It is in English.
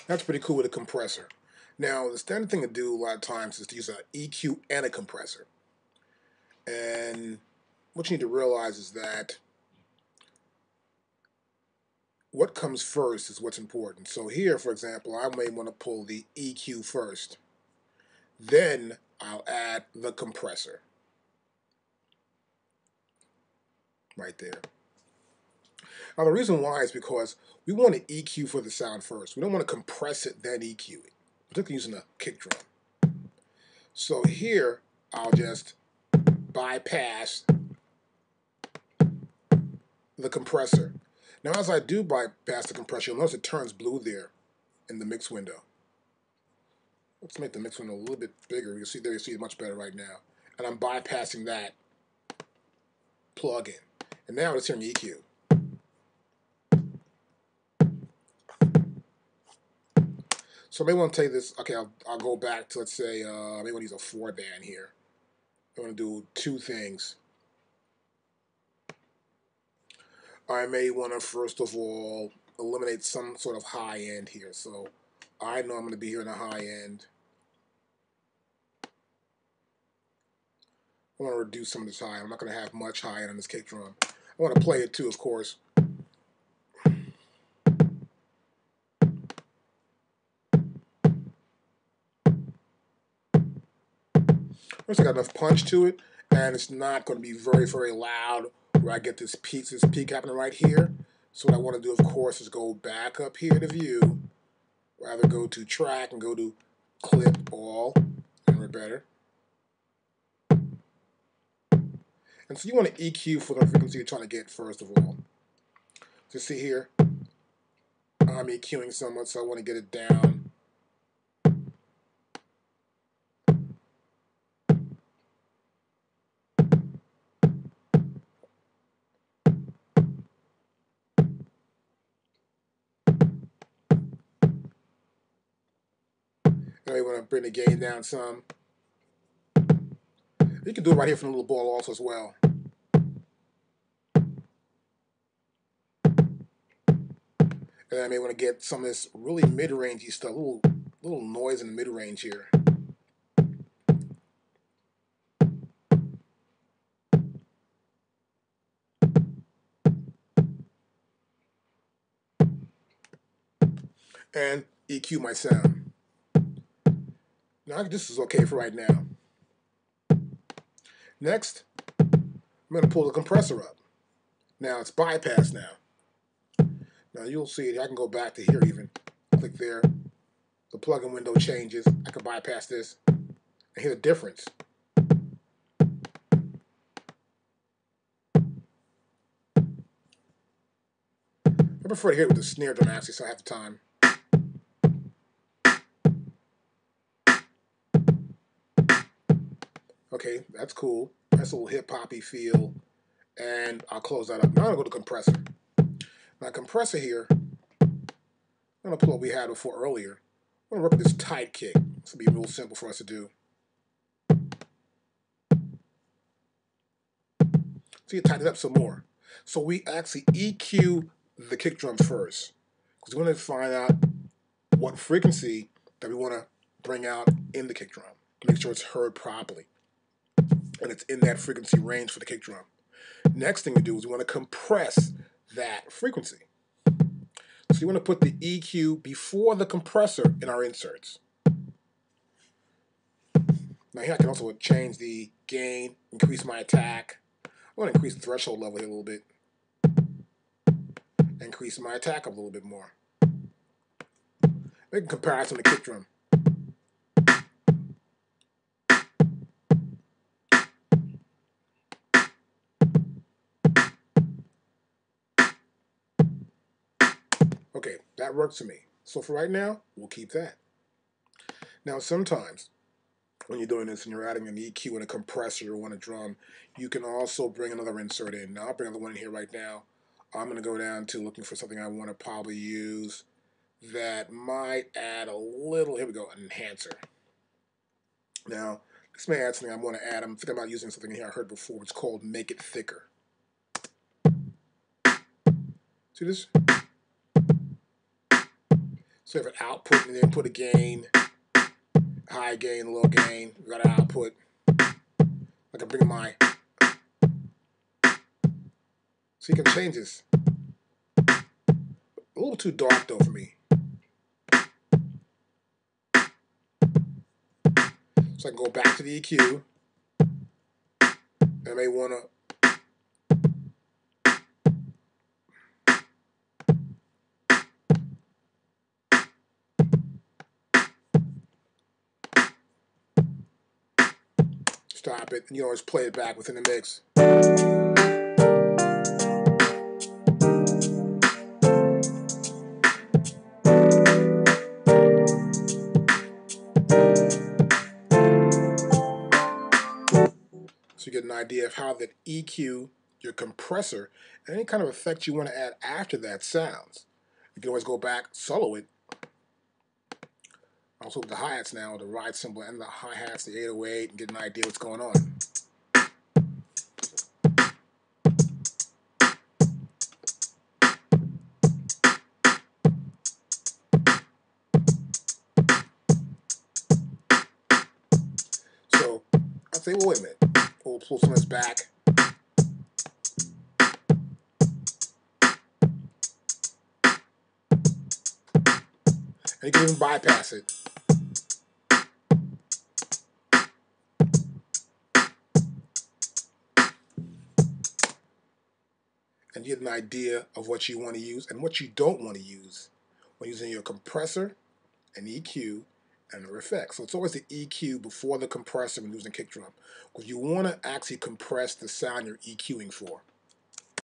That's pretty cool with a compressor. Now, the standard thing to do a lot of times is to use an EQ and a compressor. And what you need to realize is that what comes first is what's important. So here, for example, I may want to pull the EQ first. Then I'll add the compressor right there. Now, the reason why is because we want to EQ for the sound first. We don't want to compress it, then EQ it, particularly using a kick drum. So here, I'll just bypass the compressor. Now, as I do bypass the compressor, you'll notice it turns blue there in the mix window. Let's make the mix window a little bit bigger. You see there, you see it much better right now. And I'm bypassing that plug-in. And now it's here in EQ. So I may want to take this, okay, I'll go back to, let's say, I may want to use a 4-band here. I want to do two things. I may want to, first of all, eliminate some sort of high end here. So I know I'm going to be here in the high end. I want to reduce some of this high. I'm not going to have much high end on this kick drum. I want to play it too, of course. Once I got enough punch to it, and it's not going to be very, very loud where I get this peak happening right here. So what I want to do, of course, is go back up here to view, rather go to track and go to clip all, and we're better. And so you want to EQ for the frequency you're trying to get first of all. So see here, I'm EQing somewhat, so I want to get it down. Now you want to bring the gain down some. You can do it right here from the little ball also as well. And I may want to get some of this really mid-rangey stuff, little noise in the mid-range here. And EQ my sound. Now this is okay for right now. Next, I'm going to pull the compressor up. Now it's bypassed now. Now you'll see it. I can go back to here even. Click there. The plug-in window changes. I can bypass this and hear the difference. I prefer to hear it with the snare drum actually, so I have the time. Okay, that's cool. That's a little hip-hoppy feel. And I'll close that up. Now I'll go to compressor. Now compressor here, I'm going to pull what we had before earlier. I'm going to work with this tight kick. This will be real simple for us to do. So you tighten it up some more. So we actually EQ the kick drum first, because we want to find out what frequency that we want to bring out in the kick drum. Make sure it's heard properly. And it's in that frequency range for the kick drum. Next thing we do is we want to compress that frequency. So you want to put the EQ before the compressor in our inserts. Now here I can also change the gain, increase my attack. I want to increase the threshold level here a little bit. Increase my attack up a little bit more. Make a comparison to the kick drum. Okay, that works for me. So for right now, we'll keep that. Now sometimes, when you're doing this and you're adding an EQ and a compressor on a drum, you can also bring another insert in. Now I'll bring another one in here right now. I'm going to go down to looking for something I want to probably use that might add a little, here we go, an enhancer. Now, this may add something I want to add. I'm thinking about using something here I heard before. It's called Make It Thicker. See this? So you have an output and then put a gain, high gain, low gain. We got an output. I can bring my, so you can change this. A little too dark though for me. So I can go back to the EQ. I may want to stop it, and you always play it back within the mix. So you get an idea of how that EQ, your compressor, and any kind of effect you want to add after that sounds. You can always go back, solo it. Also with the hi-hats now, the ride cymbal and the hi-hats, the 808, and get an idea what's going on. So I'll say, well, wait a minute. We'll pull some of this back. And you can even bypass it. And you get an idea of what you want to use and what you don't want to use when using your compressor, an EQ, and an effect. So it's always the EQ before the compressor when using kick drum, because you want to actually compress the sound you're EQing for.